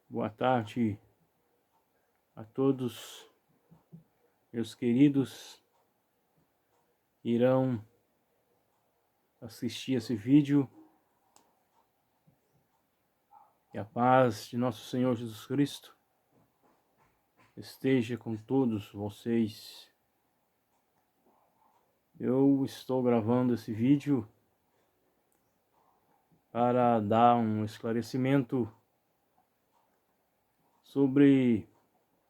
Boa tarde a todos, meus queridos que irão assistir esse vídeo. Que a paz de nosso Senhor Jesus Cristo esteja com todos vocês. Eu estou gravando esse vídeo para dar um esclarecimento sobre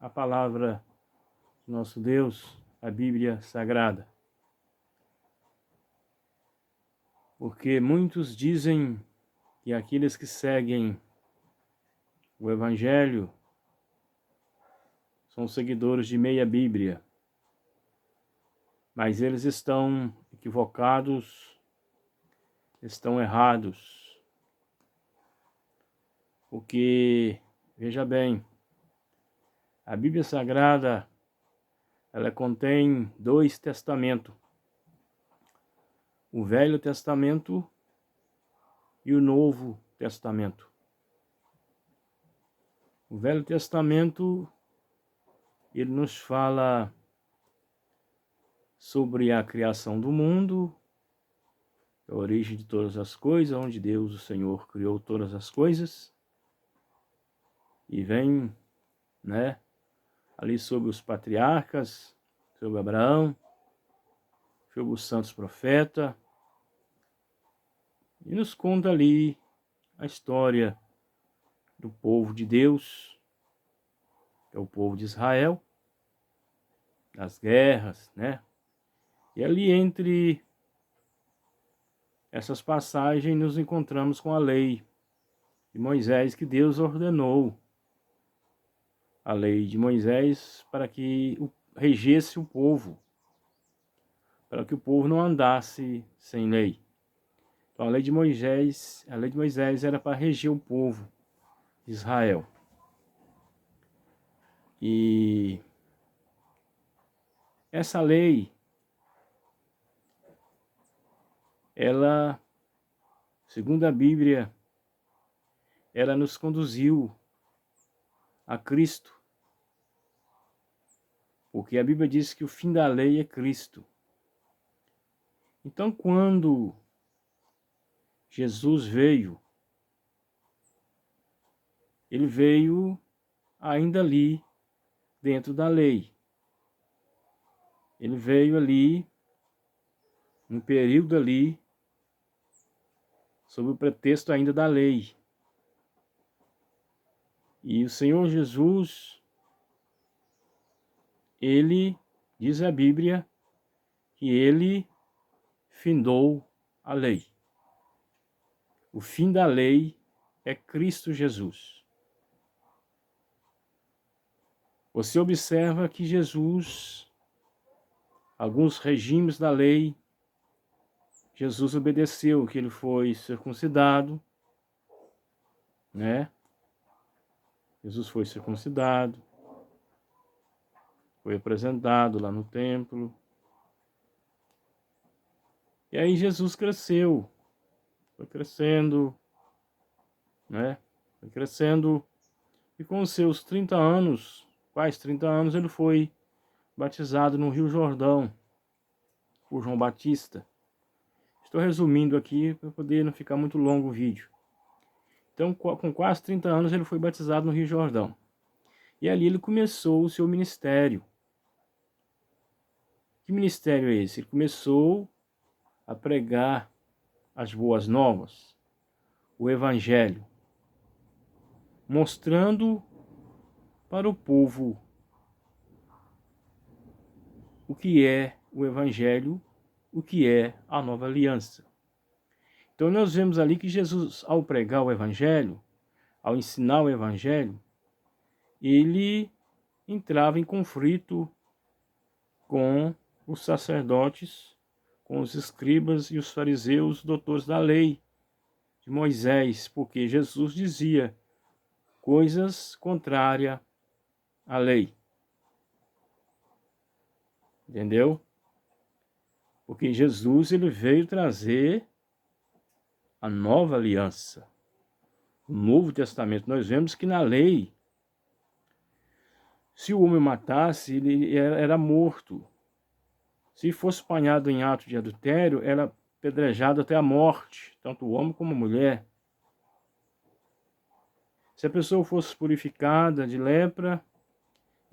a palavra do nosso Deus, a Bíblia Sagrada. Porque muitos dizem que aqueles que seguem o Evangelho são seguidores de meia Bíblia, mas eles estão equivocados, estão errados. Porque, veja bem, a Bíblia Sagrada, ela contém 2 testamentos, o Velho Testamento e o Novo Testamento. O Velho Testamento, ele nos fala sobre a criação do mundo, a origem de todas as coisas, onde Deus, o Senhor, criou todas as coisas. E vem, ali sobre os patriarcas, sobre Abraão, sobre os santos profetas, e nos conta ali a história do povo de Deus, que é o povo de Israel, das guerras, E ali entre essas passagens nos encontramos com a lei de Moisés, que Deus ordenou. A lei de Moisés para que regesse o povo, para que o povo não andasse sem lei. Então a lei de Moisés era para reger o povo de Israel. E essa lei, ela, segundo a Bíblia, ela nos conduziu a Cristo. Porque a Bíblia diz que o fim da lei é Cristo. Então, quando Jesus veio, ele veio ainda ali dentro da lei. Ele veio ali, um período ali, sob o pretexto ainda da lei. E o Senhor Jesus, ele, diz a Bíblia, que ele findou a lei. O fim da lei é Cristo Jesus. Você observa que Jesus, alguns regimes da lei, Jesus obedeceu, que ele foi circuncidado, Jesus foi circuncidado, foi apresentado lá no templo. E aí Jesus cresceu, foi crescendo, Foi crescendo, e com os seus 30 anos, quase 30 anos, ele foi batizado no Rio Jordão, por João Batista. Estou resumindo aqui para poder não ficar muito longo o vídeo. Então, com quase 30 anos, ele foi batizado no Rio Jordão. E ali ele começou o seu ministério. Que ministério é esse? Ele começou a pregar as boas novas, o Evangelho, mostrando para o povo o que é o Evangelho, o que é a nova aliança. Então nós vemos ali que Jesus, ao pregar o Evangelho, ao ensinar o Evangelho, ele entrava em conflito com os sacerdotes, com os escribas e os fariseus, doutores da lei de Moisés, porque Jesus dizia coisas contrárias à lei. Entendeu? Porque Jesus, ele veio trazer a nova aliança, no Novo Testamento, nós vemos que na lei, se o homem matasse, ele era morto. Se fosse apanhado em ato de adultério, era apedrejado até a morte, tanto o homem como a mulher. Se a pessoa fosse purificada de lepra,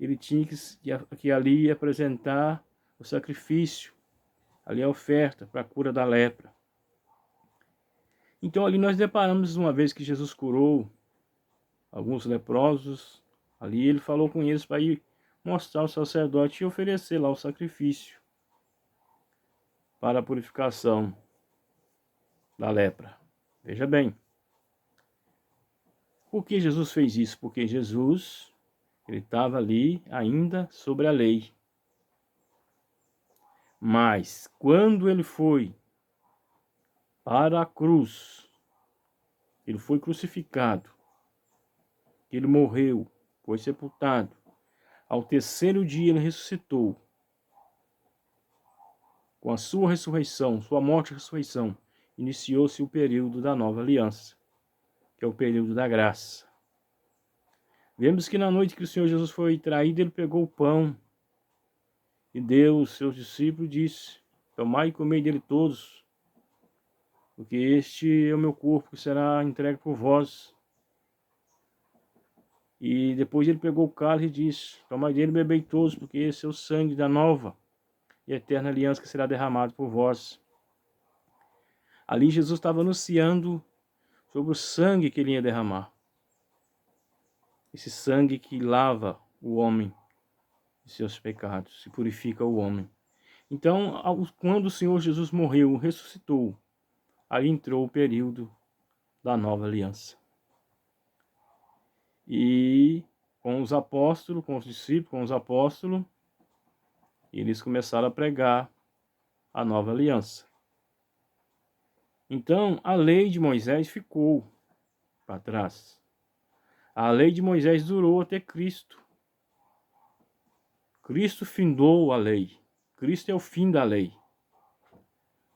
ele tinha que ali apresentar o sacrifício, ali a oferta para a cura da lepra. Então ali nós deparamos uma vez que Jesus curou alguns leprosos, ali ele falou com eles para ir mostrar ao sacerdote e oferecer lá o sacrifício para a purificação da lepra. Veja bem, por que Jesus fez isso? Porque Jesus, ele estava ali ainda sobre a lei. Mas quando ele foi para a cruz, ele foi crucificado, ele morreu, foi sepultado. Ao terceiro dia ele ressuscitou. Com a sua ressurreição, sua morte e ressurreição, iniciou-se o período da nova aliança, que é o período da graça. Vemos que na noite que o Senhor Jesus foi traído, ele pegou o pão e deu aos seus discípulos e disse: tomai e comei dele todos, porque este é o meu corpo que será entregue por vós. E depois ele pegou o cálice e disse: tomai dele e bebei todos, porque esse é o sangue da nova e eterna aliança que será derramado por vós. Ali Jesus estava anunciando sobre o sangue que ele ia derramar. Esse sangue que lava o homem de seus pecados, e purifica o homem. Então, quando o Senhor Jesus morreu, ressuscitou, aí entrou o período da nova aliança. E com os apóstolos, com os discípulos, com os apóstolos, eles começaram a pregar a nova aliança. Então, a lei de Moisés ficou para trás. A lei de Moisés durou até Cristo. Cristo findou a lei. Cristo é o fim da lei.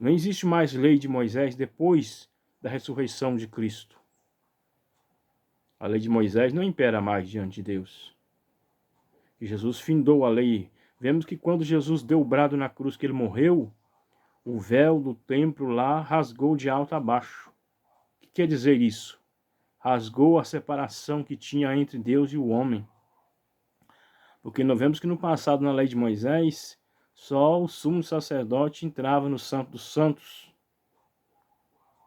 Não existe mais lei de Moisés depois da ressurreição de Cristo. A lei de Moisés não impera mais diante de Deus. E Jesus findou a lei. Vemos que quando Jesus deu o brado na cruz que ele morreu, o véu do templo lá rasgou de alto a baixo. O que quer dizer isso? Rasgou a separação que tinha entre Deus e o homem. Porque nós vemos que no passado, na lei de Moisés, só o sumo sacerdote entrava no Santo dos Santos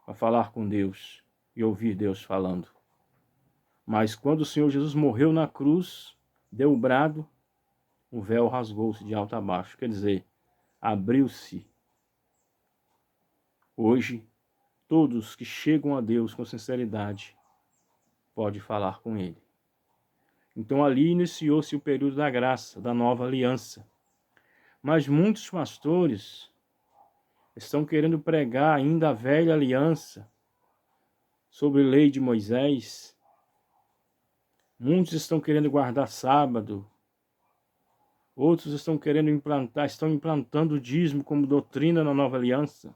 para falar com Deus e ouvir Deus falando. Mas quando o Senhor Jesus morreu na cruz, deu o brado, o véu rasgou-se de alto a baixo. Quer dizer, abriu-se. Hoje, todos que chegam a Deus com sinceridade podem falar com Ele. Então ali iniciou-se o período da graça, da nova aliança. Mas muitos pastores estão querendo pregar ainda a velha aliança sobre a lei de Moisés. Muitos estão querendo guardar sábado. Outros estão implantando o dízimo como doutrina na nova aliança.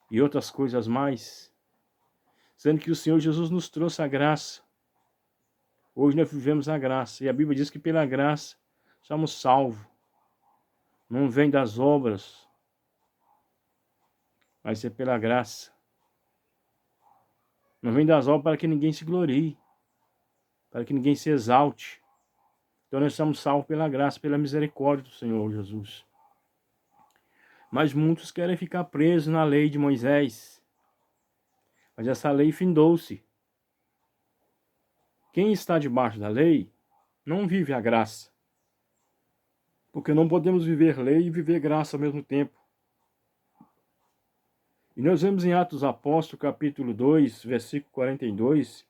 E outras coisas mais. Sendo que o Senhor Jesus nos trouxe a graça. Hoje nós vivemos a graça. E a Bíblia diz que pela graça somos salvos. Não vem das obras, mas é pela graça. Não vem das obras para que ninguém se glorie, para que ninguém se exalte. Então nós somos salvos pela graça, pela misericórdia do Senhor Jesus. Mas muitos querem ficar presos na lei de Moisés. Mas essa lei findou-se. Quem está debaixo da lei não vive a graça. Porque não podemos viver lei e viver graça ao mesmo tempo. E nós vemos em Atos Apóstolos, capítulo 2, versículo 42,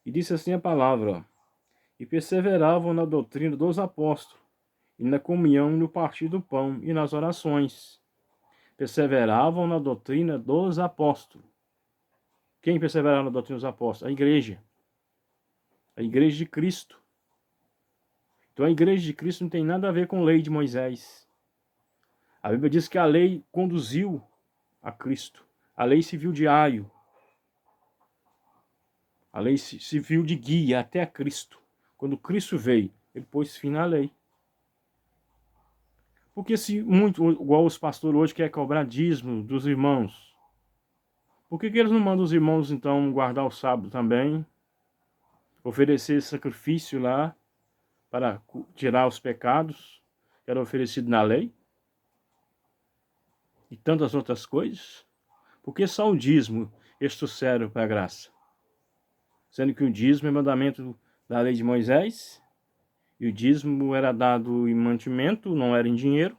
e disse assim a palavra: e perseveravam na doutrina dos apóstolos, e na comunhão, no partir do pão, e nas orações. Perseveravam na doutrina dos apóstolos. Quem perseverava na doutrina dos apóstolos? A igreja. A igreja de Cristo. Então a igreja de Cristo não tem nada a ver com a lei de Moisés. A Bíblia diz que a lei conduziu a Cristo. A lei civil de Aio. A lei civil de guia até Cristo. Quando Cristo veio, ele pôs fim na lei. Porque se muito, igual os pastores hoje querem cobrar dízimo dos irmãos, por que eles não mandam os irmãos, então, guardar o sábado também? Oferecer sacrifício lá para tirar os pecados que era oferecido na lei? E tantas outras coisas? Por que só o dízimo eles trouxeram para a graça? Sendo que o dízimo é mandamento da lei de Moisés, e o dízimo era dado em mantimento, não era em dinheiro,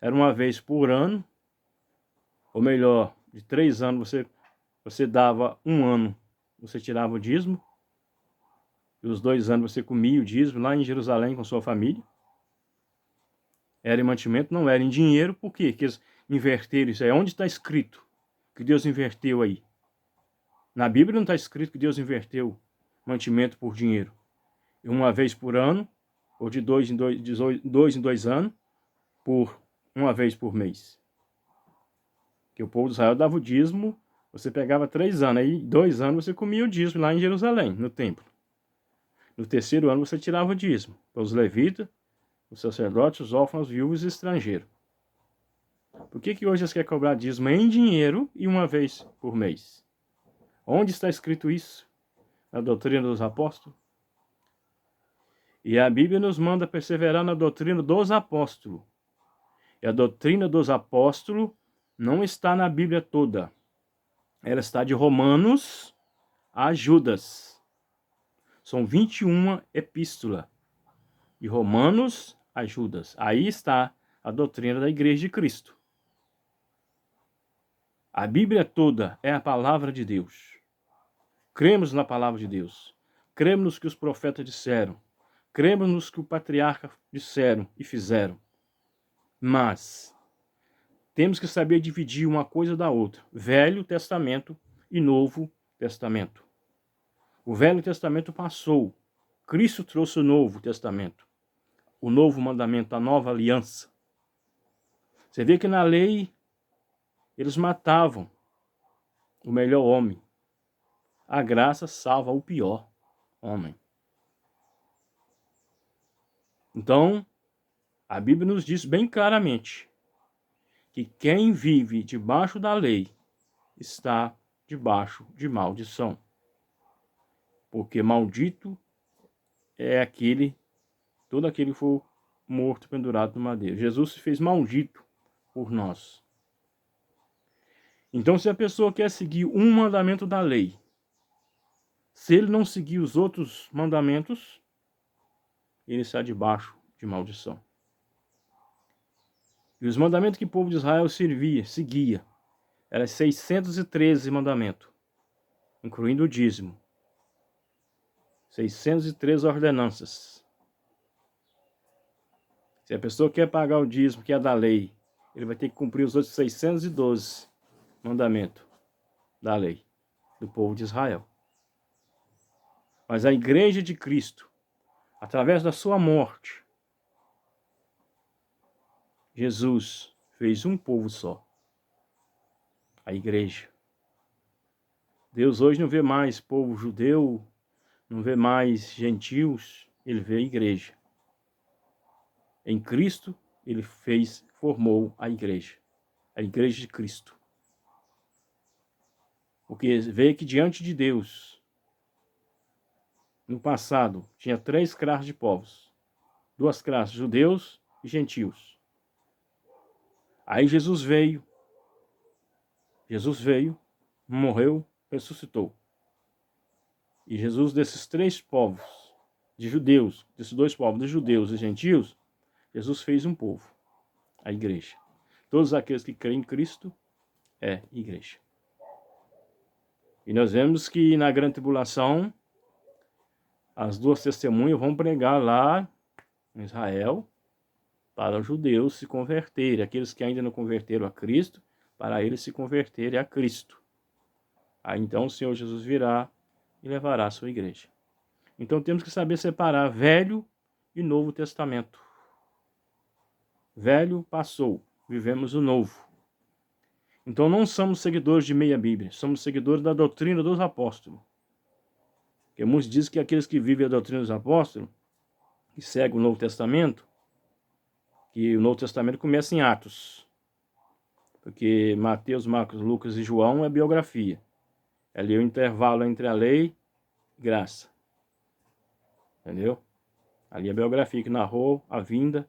era uma vez por ano, ou melhor, de 3 anos você dava um ano, você tirava o dízimo, e os 2 anos você comia o dízimo lá em Jerusalém com sua família. Era em mantimento, não era em dinheiro. Por quê? Que eles inverteram isso aí. Onde está escrito que Deus inverteu aí? Na Bíblia não está escrito que Deus inverteu mantimento por dinheiro. E uma vez por ano, ou de 2 em 2 anos, por uma vez por mês. Que o povo de Israel dava o dízimo, você pegava 3 anos, aí 2 anos você comia o dízimo lá em Jerusalém, no templo. No 3º ano você tirava o dízimo para os levitas, os sacerdotes, os órfãos, viúvos e estrangeiros. Por que hoje eles querem cobrar dízimo em dinheiro e uma vez por mês? Onde está escrito isso? Na doutrina dos apóstolos? E a Bíblia nos manda perseverar na doutrina dos apóstolos. E a doutrina dos apóstolos não está na Bíblia toda. Ela está de Romanos a Judas. São 21 epístolas. De Romanos a Judas. Aí está a doutrina da Igreja de Cristo. A Bíblia toda é a palavra de Deus. Cremos na palavra de Deus. Cremos nos que os profetas disseram. Cremos nos que o patriarca disseram e fizeram. Mas temos que saber dividir uma coisa da outra. Velho Testamento e Novo Testamento. O Velho Testamento passou. Cristo trouxe o Novo Testamento. O novo mandamento, a nova aliança. Você vê que na lei eles matavam o melhor homem. A graça salva o pior homem. Então, a Bíblia nos diz bem claramente que quem vive debaixo da lei está debaixo de maldição. Porque maldito é todo aquele que for morto, pendurado no madeiro. Jesus se fez maldito por nós. Então, se a pessoa quer seguir um mandamento da lei, se ele não seguir os outros mandamentos, ele está debaixo de maldição. E os mandamentos que o povo de Israel seguia, eram 613 mandamentos, incluindo o dízimo. 613 ordenanças. Se a pessoa quer pagar o dízimo, que é da lei, ele vai ter que cumprir os outros 612 mandamentos da lei do povo de Israel. Mas a Igreja de Cristo, através da sua morte, Jesus fez um povo só. A Igreja. Deus hoje não vê mais povo judeu, não vê mais gentios, ele vê a Igreja. Em Cristo, ele formou a Igreja de Cristo. Porque vê que diante de Deus, no passado, tinha 3 classes de povos. 2 classes, judeus e gentios. Aí Jesus veio, morreu, ressuscitou. E Jesus, desses 3 povos, de judeus, desses 2 povos, de judeus e gentios, Jesus fez um povo, a igreja. Todos aqueles que creem em Cristo é igreja. E nós vemos que na grande tribulação, as 2 testemunhas vão pregar lá em Israel para os judeus se converterem. Aqueles que ainda não converteram a Cristo, para eles se converterem a Cristo. Aí então o Senhor Jesus virá e levará a sua igreja. Então temos que saber separar Velho e Novo Testamento. Velho passou, vivemos o Novo. Então não somos seguidores de meia Bíblia, somos seguidores da doutrina dos apóstolos. Porque muitos dizem que aqueles que vivem a doutrina dos apóstolos, que seguem o Novo Testamento, que o Novo Testamento começa em Atos. Porque Mateus, Marcos, Lucas e João é biografia. Ali é o intervalo entre a lei e graça. Entendeu? Ali é a biografia que narrou a vida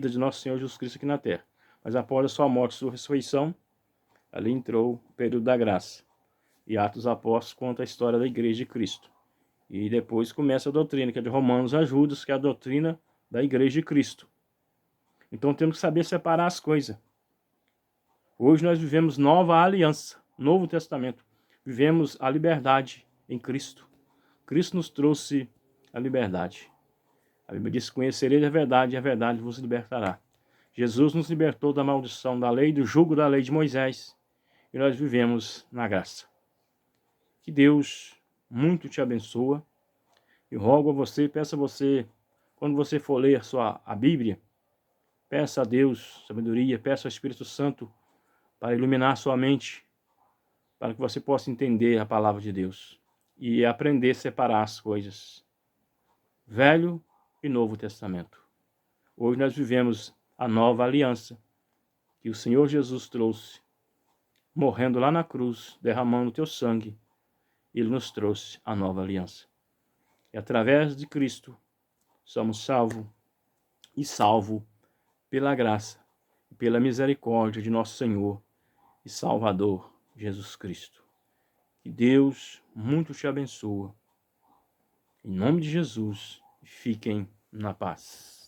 de nosso Senhor Jesus Cristo aqui na terra. Mas após a sua morte e sua ressurreição, ali entrou o período da graça. E Atos Apóstolos conta a história da igreja de Cristo. E depois começa a doutrina, que é de Romanos a Judas, que é a doutrina da igreja de Cristo. Então temos que saber separar as coisas. Hoje nós vivemos nova aliança, Novo Testamento. Vivemos a liberdade em Cristo. Cristo nos trouxe a liberdade. A Bíblia diz: conhecereis a verdade e a verdade vos libertará. Jesus nos libertou da maldição da lei, do jugo da lei de Moisés. E nós vivemos na graça. Que Deus muito te abençoe. E rogo a você, peço a você, quando você for ler a Bíblia, peça a Deus sabedoria, peça ao Espírito Santo para iluminar sua mente, para que você possa entender a palavra de Deus e aprender a separar as coisas. Velho e Novo Testamento. Hoje nós vivemos a nova aliança que o Senhor Jesus trouxe, morrendo lá na cruz, derramando o teu sangue. Ele nos trouxe a nova aliança. E através de Cristo somos salvos e salvo pela graça e pela misericórdia de nosso Senhor e Salvador Jesus Cristo. Que Deus muito te abençoe. Em nome de Jesus, fiquem na paz.